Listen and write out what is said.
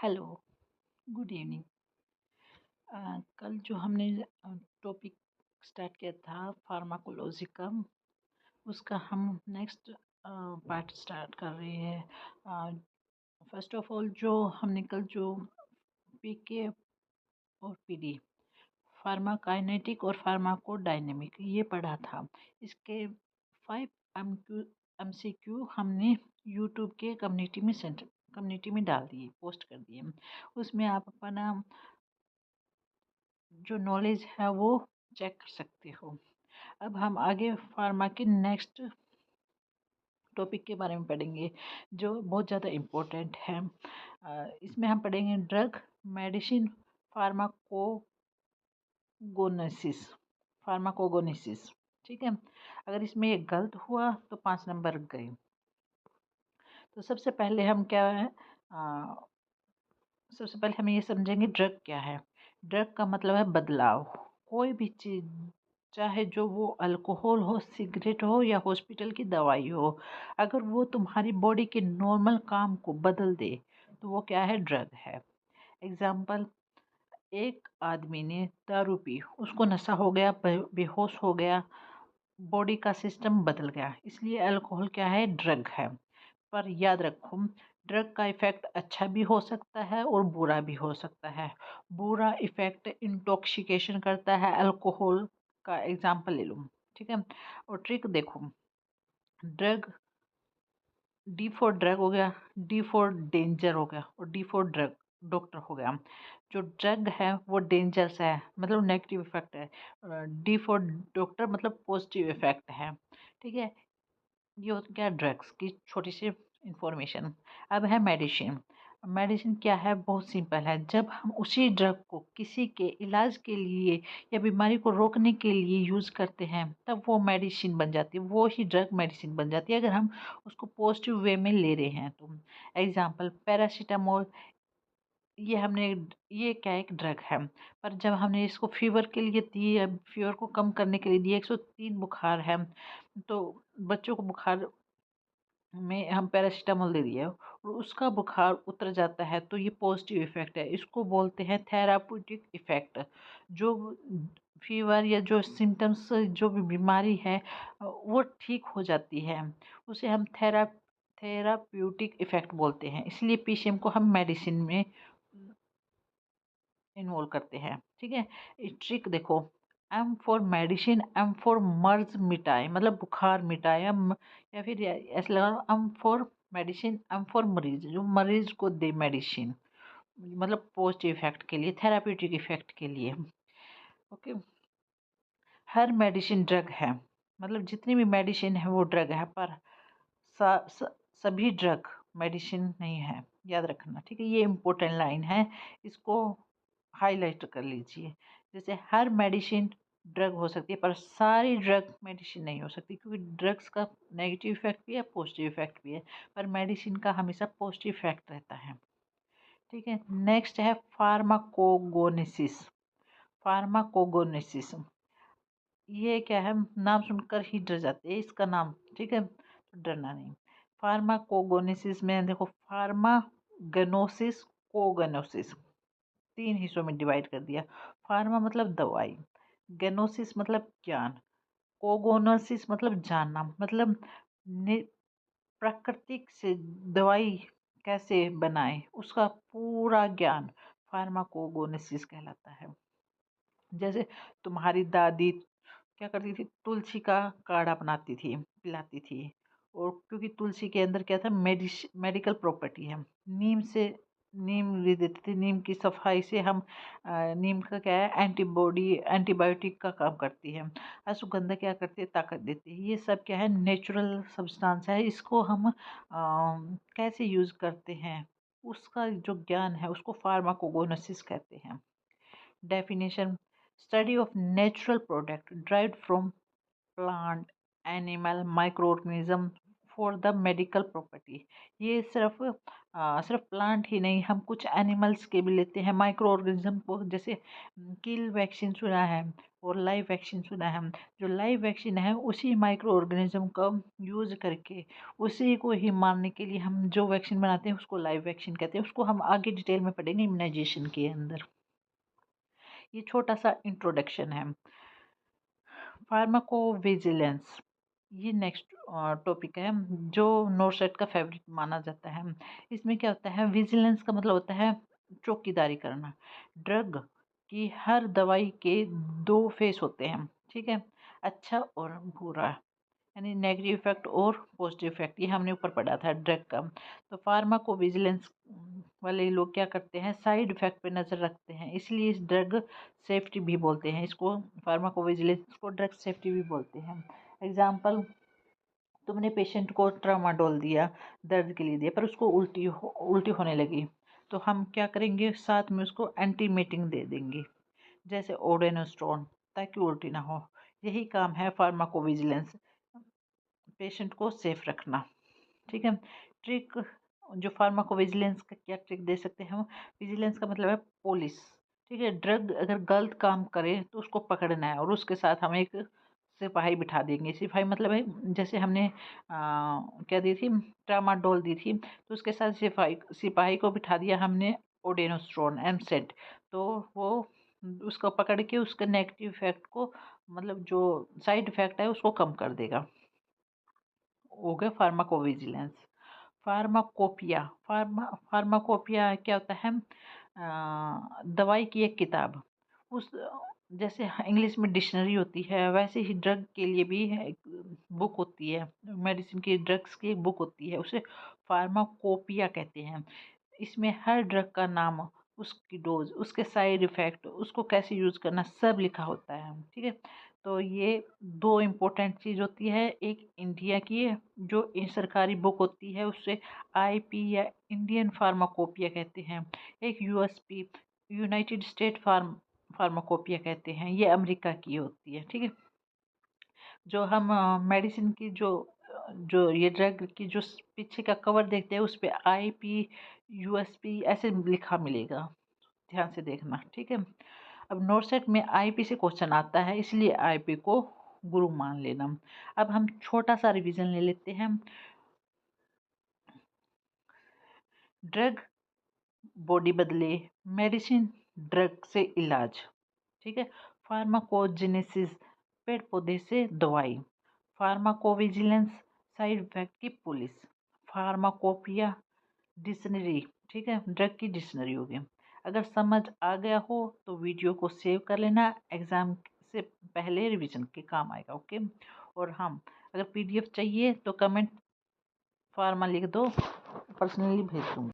Hello, good evening. कल जो हमने टॉपिक स्टार्ट किया था फार्माकोलॉजी का, उसका हम नेक्स्ट पार्ट स्टार्ट कर रहे हैं। फर्स्ट ऑफ ऑल जो हमने कल जो पीके और पीडी, फार्माकाइनेटिक और फार्माकोडायनेमिक, ये पढ़ा था। इसके 5 MCQ हमने यूट्यूब के कम्युनिटी में डाल दिए, पोस्ट कर दिए। उसमें आप अपना जो नॉलेज है वो चेक कर सकते हो। अब हम आगे फार्मा के नेक्स्ट टॉपिक के बारे में पढ़ेंगे, जो बहुत ज़्यादा इम्पोर्टेंट है। इसमें हम पढ़ेंगे ड्रग, मेडिसिन, फार्माकोगोनेसिस फार्माकोगोनेसिस। ठीक है। अगर इसमें एक गलत हुआ तो 5 नंबर गए। तो सबसे पहले हम क्या है, सबसे पहले हम ये समझेंगे ड्रग क्या है। ड्रग का मतलब है बदलाव। कोई भी चीज़, चाहे जो वो अल्कोहल हो, सिगरेट हो या हॉस्पिटल की दवाई हो, अगर वो तुम्हारी बॉडी के नॉर्मल काम को बदल दे तो वो क्या है, ड्रग है। एग्जाम्पल, एक आदमी ने दारू पी, उसको नशा हो गया, बेहोश हो गया, बॉडी का सिस्टम बदल गया, इसलिए अल्कोहल क्या है, ड्रग है। पर याद रखो, ड्रग का इफ़ेक्ट अच्छा भी हो सकता है और बुरा भी हो सकता है। बुरा इफ़ेक्ट इंटॉक्सिकेशन करता है, अल्कोहल का एग्जांपल ले लूँ। ठीक है। और ट्रिक देखो, ड्रग, डी फॉर ड्रग हो गया, डी फॉर डेंजर हो गया और डी फॉर ड्रग डॉक्टर हो गया। जो ड्रग है वो डेंजरस है, मतलब नेगेटिव इफेक्ट है। डी फॉर डॉक्टर मतलब पॉजिटिव इफेक्ट है। ठीक है। ये हो गया ड्रग्स की छोटी सी इंफॉर्मेशन। अब है मेडिसिन। मेडिसिन क्या है, बहुत सिंपल है। जब हम उसी ड्रग को किसी के इलाज के लिए या बीमारी को रोकने के लिए यूज़ करते हैं, तब वो मेडिसिन बन जाती है, वो ही ड्रग मेडिसिन बन जाती है, अगर हम उसको पॉजिटिव वे में ले रहे हैं तो। एग्जाम्पल, पैरासीटामोल, ये हमने, ये क्या है, एक ड्रग है। पर जब हमने इसको फीवर के लिए दी, या फीवर को कम करने के लिए दिया, 103 बुखार है, तो बच्चों को बुखार में हम पैरासीटामोल दे दिए और उसका बुखार उतर जाता है, तो ये पॉजिटिव इफ़ेक्ट है। इसको बोलते हैं थेराप्यूटिक इफ़ेक्ट। जो फीवर या जो सिम्टम्स, जो भी बीमारी है वो ठीक हो जाती है, उसे हम थेराप्यूटिक इफ़ेक्ट बोलते हैं। इसलिए पीसीएम को हम मेडिसिन में इन्वॉल्व करते हैं। ठीक है। ट्रिक देखो, M for medicine, M for मर्ज मिटाए, मतलब बुखार मिटाए, या फिर ऐसे लगा, M for medicine, M for मरीज, जो मरीज को दे मेडिसिन, मतलब पॉजिटिव इफेक्ट के लिए, थेराप्यूटिक इफेक्ट के लिए। ओके। हर मेडिसिन ड्रग है, मतलब जितनी भी मेडिसिन है वो ड्रग है, पर स, स, सभी ड्रग मेडिसिन नहीं है, याद रखना। ठीक है। ये इम्पोर्टेंट लाइन है, इसको हाईलाइट कर लीजिए। जैसे हर मेडिसिन ड्रग हो सकती है, पर सारी ड्रग मेडिसिन नहीं हो सकती, क्योंकि ड्रग्स का नेगेटिव इफेक्ट भी है, पॉजिटिव इफेक्ट भी है, पर मेडिसिन का हमेशा पॉजिटिव इफेक्ट रहता है। ठीक है। नेक्स्ट है फार्माकोगोनेसिस। फार्माकोगोनेसिस, ये क्या है, नाम सुनकर ही डर जाते हैं इसका नाम। ठीक है, तो डरना नहीं। फार्माकोगोनेसिस में देखो, फार्मागनोसिस, कोगनोसिस, 3 हिस्सों में डिवाइड कर दिया। फार्मा मतलब दवाई, गेनोसिस मतलब ज्ञान, कोगोनोसिस मतलब जानना, मतलब प्राकृतिक से दवाई कैसे बनाए उसका पूरा ज्ञान फार्माकोगोनेसिस कहलाता है। जैसे तुम्हारी दादी क्या करती थी, तुलसी का काढ़ा बनाती थी, पिलाती थी। और क्योंकि तुलसी के अंदर क्या था, मेडिकल प्रॉपर्टी है। नीम से, नीम भी देती थी, नीम की सफाई से हम, नीम का क्या है, एंटीबायोटिक का काम करती है। अश्वगंधा क्या करती है, ताकत देती है। ये सब क्या है, नेचुरल सब्सटेंस है। इसको हम कैसे यूज़ करते हैं, उसका जो ज्ञान है उसको फार्माकोगोनोसिस कहते हैं। Definition: study of natural product derived from plant, animal, microorganism for the medical property। ये सिर्फ सिर्फ प्लांट ही नहीं, हम कुछ एनिमल्स के भी लेते हैं माइक्रो ऑर्गेनिज्म को, जैसे किल वैक्सीन सुना है और लाइव वैक्सीन सुना है। जो लाइव वैक्सीन है उसी माइक्रो ऑर्गेनिज्म का यूज करके उसी को ही मारने के लिए हम जो वैक्सीन बनाते हैं उसको लाइव वैक्सीन कहते हैं। उसको हम आगे डिटेल में पढ़ेंगे इम्यूनाइजेशन के अंदर। ये छोटा सा इंट्रोडक्शन है। फार्माकोविजिलेंस, ये नेक्स्ट टॉपिक है जो नोरसेट का फेवरेट माना जाता है। इसमें क्या होता है, विजिलेंस का मतलब होता है चौकीदारी करना। ड्रग की हर दवाई के दो फेस होते हैं, ठीक है, अच्छा और बुरा, यानी नेगेटिव इफेक्ट और पॉजिटिव इफेक्ट। ये हमने ऊपर पढ़ा था ड्रग का। तो फार्माकोविजिलेंस वाले लोग क्या करते हैं, साइड इफेक्ट पे नज़र रखते हैं, इसलिए इस ड्रग सेफ्टी भी बोलते हैं इसको, फार्माकोविजिलेंस को ड्रग सेफ्टी भी बोलते हैं। एग्जाम्पल, तुमने पेशेंट को ट्रामाडोल दिया, दर्द के लिए दिया, पर उसको उल्टी होने लगी, तो हम क्या करेंगे, साथ में उसको एंटीमेटिंग दे देंगे, जैसे ओडेनोस्टोन, ताकि उल्टी ना हो। यही काम है फार्माकोविजिलेंस, पेशेंट को सेफ रखना, ठीक है। ट्रिक, जो फार्माकोविजिलेंस का क्या ट्रिक दे सकते हैं हम, विजिलेंस का मतलब है पुलिस, ठीक है। ड्रग अगर गलत काम करे तो उसको पकड़ना है और उसके साथ हम एक सिपाही बिठा देंगे। सिपाही मतलब है, जैसे हमने क्या दी थी, ट्रामाडोल दी थी, तो उसके साथ सिपाही को बिठा दिया हमने ओडेनोस्ट्रोन एमसेड, तो वो उसको पकड़ के उसका नेगेटिव इफेक्ट को, मतलब जो साइड इफेक्ट है उसको कम कर देगा। हो गया फार्माकोविजिलेंस। फार्माकोपिया क्या होता है, दवाई की एक किताब। उस, जैसे इंग्लिश में डिक्शनरी होती है, वैसे ही ड्रग के लिए भी एक बुक होती है, मेडिसिन की, ड्रग्स की एक बुक होती है, उसे फार्माकोपिया कहते हैं। इसमें हर ड्रग का नाम, उसकी डोज, उसके साइड इफ़ेक्ट, उसको कैसे यूज़ करना, सब लिखा होता है, ठीक है। तो ये दो इम्पोर्टेंट चीज़ होती है, एक इंडिया की जो सरकारी बुक होती है उससे आईपी या इंडियन फार्माकोपिया कहते हैं, एक यूएसपी, यूनाइटेड स्टेट फार्माकोपिया कहते हैं, ये अमेरिका की होती है, ठीक है। जो हम मेडिसिन की जो ये ड्रग की जो पीछे का कवर देखते हैं उस पे आईपी, यूएसपी ऐसे लिखा मिलेगा, ध्यान से देखना, ठीक है। अब नोटसेट में आईपी से क्वेश्चन आता है, इसलिए आईपी को गुरु मान लेना। अब हम छोटा सा रिवीजन ले लेते हैं। ड्रग बॉडी बदले, मेडिसिन ड्रग से इलाज, ठीक है। फार्माकोजेनेसिस, पेड़ पौधे से दवाई। फार्माकोविजिलेंस, साइड इफेक्ट की पुलिस। फार्माकोपिया, डिक्शनरी, ठीक है, ड्रग की डिक्शनरी होगी। अगर समझ आ गया हो तो वीडियो को सेव कर लेना, एग्ज़ाम से पहले रिवीजन के काम आएगा, ओके। और हम, अगर पीडीएफ चाहिए तो कमेंट फार्मा लिख दो, पर्सनली भेज दूँगी।